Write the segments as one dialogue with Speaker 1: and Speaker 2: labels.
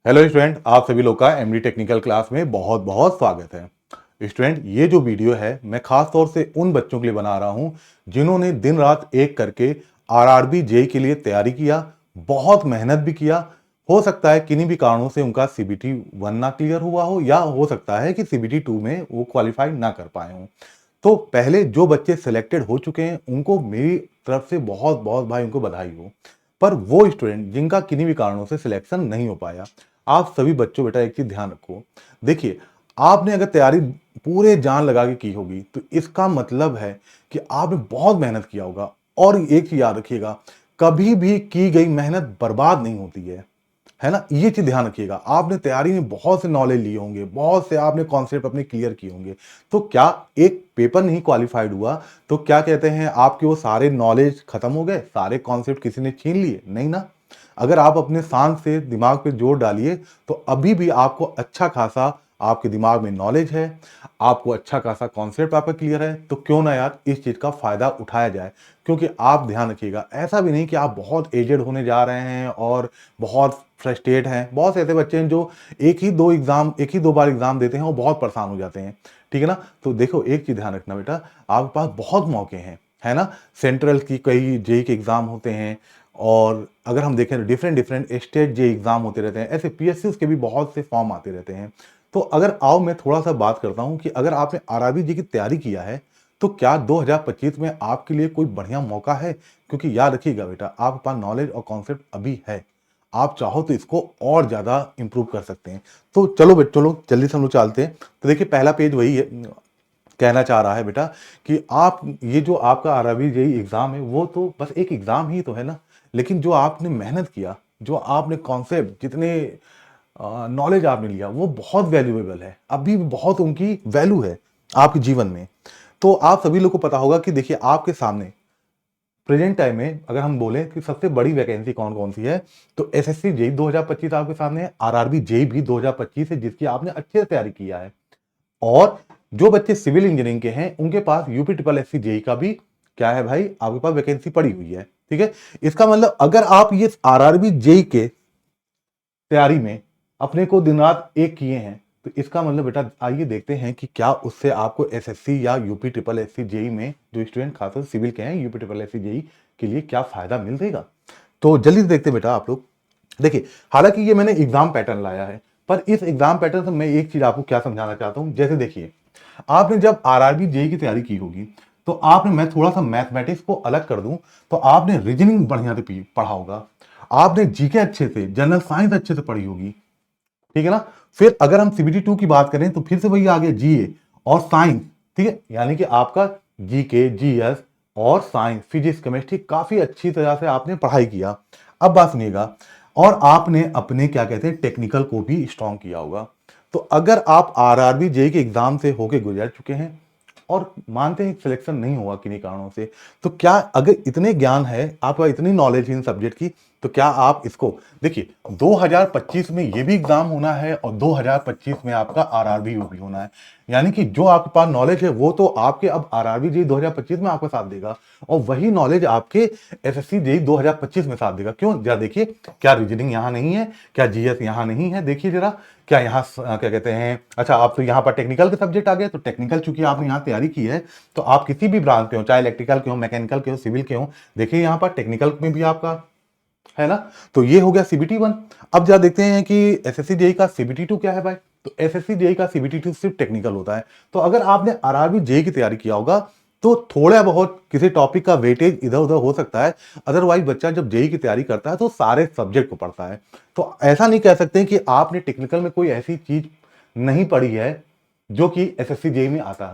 Speaker 1: Hello student, आप सभी लोग का एमडी टेक्निकल क्लास में बहुत बहुत स्वागत है। स्टूडेंट, ये जो वीडियो है मैं खास तौर से उन बच्चों के लिए बना रहा हूं जिन्होंने दिन रात एक करके आरआरबी जेई के लिए तैयारी किया, बहुत मेहनत भी किया। हो सकता है किन्हीं भी कारणों से उनका सीबीटी 1 ना क्लियर हुआ हो, या हो सकता है कि सीबीटी 2 में वो क्वालिफाई ना कर पाए हों। तो पहले जो बच्चे सिलेक्टेड हो चुके हैं उनको मेरी तरफ से बहुत बहुत भाई उनको बधाई हो। पर वो स्टूडेंट जिनका किन्हीं भी कारणों से सिलेक्शन नहीं हो पाया, आप सभी बच्चों बेटा एक चीज ध्यान रखो। देखिए, आपने अगर तैयारी पूरे जान लगा के की होगी तो इसका मतलब है कि आपने बहुत मेहनत किया होगा। और एक चीज याद रखिएगा, कभी भी की गई मेहनत बर्बाद नहीं होती है ना। ये चीज ध्यान रखिएगा। आपने तैयारी में बहुत से नॉलेज लिए होंगे, बहुत से आपने कॉन्सेप्ट अपने क्लियर किए होंगे। तो क्या एक पेपर नहीं क्वालिफाइड हुआ तो क्या कहते हैं आपके वो सारे नॉलेज खत्म हो गए, सारे कॉन्सेप्ट किसी ने छीन लिए? नहीं ना। अगर आप अपने शांत से दिमाग पे जोर डालिए तो अभी भी आपको अच्छा खासा आपके दिमाग में नॉलेज है, आपको अच्छा खासा कॉन्सेप्ट आपका क्लियर है। तो क्यों ना यार इस चीज का फायदा उठाया जाए। क्योंकि आप ध्यान रखिएगा, ऐसा भी नहीं कि आप बहुत एजेड होने जा रहे हैं और बहुत फ्रस्ट्रेट हैं। बहुत से ऐसे बच्चे हैं जो एक ही दो बार एग्जाम देते हैं और बहुत परेशान हो जाते हैं। ठीक है ना। तो देखो, एक चीज ध्यान रखना बेटा, आपके पास बहुत मौके हैं, है ना। सेंट्रल की कई जेई के एग्जाम होते हैं, और अगर हम देखें तो डिफरेंट डिफरेंट स्टेट जे एग्जाम होते रहते हैं। ऐसे पीएसयू के भी बहुत से फॉर्म आते रहते हैं। तो अगर आओ मैं थोड़ा सा बात करता हूं कि अगर आपने आरआरबी जी की तैयारी किया है तो क्या 2025 में आपके लिए कोई बढ़िया मौका है? क्योंकि याद रखिएगा बेटा, आपके पास नॉलेज और कॉन्सेप्ट अभी है। आप चाहो तो इसको और ज्यादा इंप्रूव कर सकते हैं। तो चलो बच्चों लोग जल्दी से हम लोग चलते हैं। तो देखिए, पहला पेज वही है, कहना चाह रहा है बेटा कि आप ये जो आपका आरआरबी जेई एग्जाम है वो तो बस एक एग्जाम ही तो है ना। लेकिन जो आपने मेहनत किया, जो आपने कॉन्सेप्ट, जितने नॉलेज आपने लिया, वो बहुत वैल्यूएबल है। अभी भी बहुत उनकी वैल्यू है आपके जीवन में। तो आप सभी लोग को पता होगा कि देखिए, आपके सामने प्रेजेंट टाइम में अगर हम बोलें कि सबसे बड़ी वैकेंसी कौन कौन सी है, तो एसएससी जेई 2025 आपके सामने है, आरआरबी जेई भी 2025 है जिसकी आपने अच्छे से तैयारी किया है। और जो बच्चे सिविल इंजीनियरिंग के हैं उनके पास यूपी ट्रिपल एससी जेई का भी क्या है भाई, आपके पास वैकेंसी पड़ी हुई है। ठीक है। इसका मतलब अगर आप ये आरआरबी जेई के तैयारी में अपने को दिन रात एक किए हैं तो इसका मतलब बेटा आइए देखते हैं कि क्या उससे आपको एसएससी या यूपी ट्रिपल एससी जेई में, जो स्टूडेंट खासकर सिविल के हैं, यूपी ट्रिपल एससी जेई के लिए क्या फायदा मिल देगा। तो जल्दी से देखते हैं बेटा आप लोग। देखिए, हालांकि ये मैंने एग्जाम पैटर्न लाया है, पर इस एग्जाम पैटर्न से मैं एक चीज आपको क्या समझाना चाहता हूं। जैसे देखिए, आपने जब आरआरबी जेई की तैयारी की होगी तो आपने, मैं थोड़ा सा मैथमेटिक्स को अलग कर दूं, तो आपने रीजनिंग बढ़िया से पढ़ा होगा, आपने जीके अच्छे से, जनरल साइंस अच्छे से पढ़ी होगी। ठीक है ना। फिर अगर हम सीबीटी 2 की बात करें तो फिर से वही आ गया, जीए और साइंस। ठीक है, यानी कि आपका जीके, जीएस और साइंस, फिजिक्स, केमिस्ट्री काफी अच्छी तरह से आपने पढ़ाई किया। अब बात सुनिएगा, और आपने अपने क्या कहते हैं टेक्निकल को भी स्ट्रॉन्ग किया होगा। तो अगर आप आरआरबी जेई के एग्जाम से होके गुजर चुके हैं और मानते हैं सिलेक्शन नहीं हुआ किन्हीं कारणों से, तो क्या अगर इतने ज्ञान है आपका, इतनी नॉलेज है इन सब्जेक्ट की, तो क्या आप इसको देखिए, 2025 में ये भी एग्जाम होना है और 2025 में आपका आरआरबी भी होना है। यानी कि जो आपके पास नॉलेज है वो तो आपके अब आरआरबी जी 2025 में आपका साथ देगा, और वही नॉलेज आपके एसएससी जेई 2025 में साथ देगा। क्यों? जरा देखिए, क्या रीजनिंग यहाँ नहीं है, क्या जीएस यहाँ नहीं है, देखिए जरा, क्या यहाँ क्या कहते हैं, अच्छा आप तो यहाँ पर टेक्निकल के सब्जेक्ट आ गए, तो टेक्निकल चूंकि आपने यहाँ तैयारी की है तो आप किसी भी ब्रांच पे हो, चाहे इलेक्ट्रिकल के हो, मैकेनिकल के हो, सिविल के हो, देखिए यहाँ पर टेक्निकल में भी आपका है ना। तो ये हो गया सीबीटी 1। अब जरा देखते हैं कि एसएससी जेई का सीबीटी 2 क्या है भाई। तो एसएससी जेई का सीबीटी 2 सिर्फ टेक्निकल होता है। तो अगर आपने आरआरबी जेई की तैयारी किया होगा तो थोड़ा बहुत किसी टॉपिक का वेटेज इधर उधर हो सकता है। अदरवाइज बच्चा जब जेई की तैयारी करता है तो सारे सब्जेक्ट को पढ़ता है। तो ऐसा नहीं कह सकते कि आपने टेक्निकल में कोई ऐसी चीज नहीं पढ़ी है जो कि एसएससी जेई में आता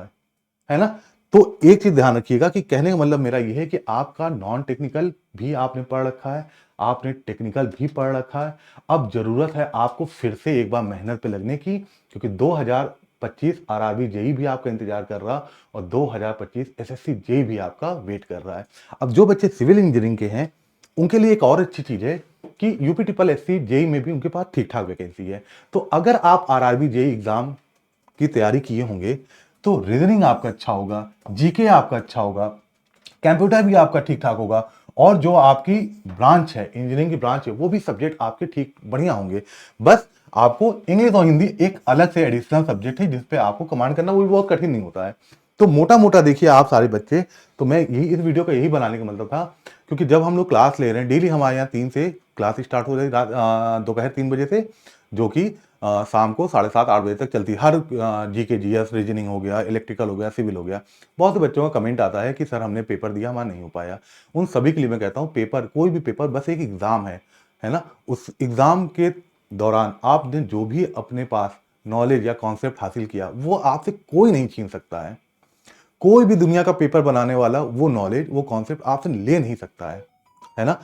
Speaker 1: है ना। तो एक चीज ध्यान रखिएगा कि कहने का मतलब मेरा यह है कि आपका नॉन टेक्निकल भी आपने पढ़ रखा है, आपने टेक्निकल भी पढ़ रखा है। अब जरूरत है आपको फिर से एक बार मेहनत पे लगने की, क्योंकि 2025 आरआरबी जेई भी आपका इंतजार कर रहा, और 2025 एसएससी जेई भी आपका वेट कर रहा है। अब जो बच्चे सिविल इंजीनियरिंग के हैं उनके लिए एक और अच्छी चीज है कि यूपी ट्रिपल एससी जेई में भी उनके पास ठीक ठाक वैकेंसी है। तो अगर आप आरआरबी जेई एग्जाम की तैयारी किए होंगे तो रीजनिंग आपका अच्छा होगा, जीके आपका अच्छा होगा, कंप्यूटर भी आपका ठीक ठाक होगा, और जो आपकी ब्रांच है, इंजीनियरिंग की ब्रांच है, वो भी सब्जेक्ट आपके ठीक बढ़िया होंगे। बस आपको इंग्लिश और हिंदी एक अलग से एडिशनल सब्जेक्ट है, जिसपे आपको कमांड करना वो भी बहुत कठिन नहीं होता है। तो मोटा मोटा देखिए आप सारे बच्चे, तो मैं यही इस वीडियो का यही बनाने का मतलब था, क्योंकि जब हम लोग क्लास ले रहे हैं डेली, हमारे यहाँ 3 से क्लास स्टार्ट हो रही है, दोपहर 3 बजे से, जो कि शाम को 7:30-8 बजे तक चलती है। हर जीके जीएस रीजनिंग हो गया, इलेक्ट्रिकल हो गया, सिविल हो गया। बहुत से बच्चों का कमेंट आता है कि सर हमने पेपर दिया, हमारा नहीं हो पाया। उन सभी के लिए मैं कहता हूँ, पेपर, कोई भी पेपर बस एक एग्जाम है ना। उस एग्जाम के दौरान आपने जो भी अपने पास नॉलेज या कॉन्सेप्ट हासिल किया, वो आपसे कोई नहीं छीन सकता है। कोई भी दुनिया का पेपर बनाने वाला वो नॉलेज, वो कॉन्सेप्ट आपसे ले नहीं सकता है ना।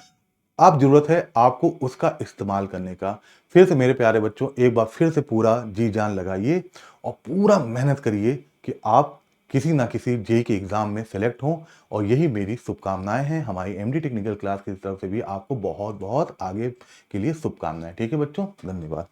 Speaker 1: आप जरूरत है आपको उसका इस्तेमाल करने का। फिर से मेरे प्यारे बच्चों, एक बार फिर से पूरा जी जान लगाइए और पूरा मेहनत करिए कि आप किसी ना किसी जेई के एग्जाम में सेलेक्ट हों। और यही मेरी शुभकामनाएं हैं। हमारी एमडी टेक्निकल क्लास की तरफ से भी आपको बहुत बहुत आगे के लिए शुभकामनाएं। ठीक है बच्चों, धन्यवाद।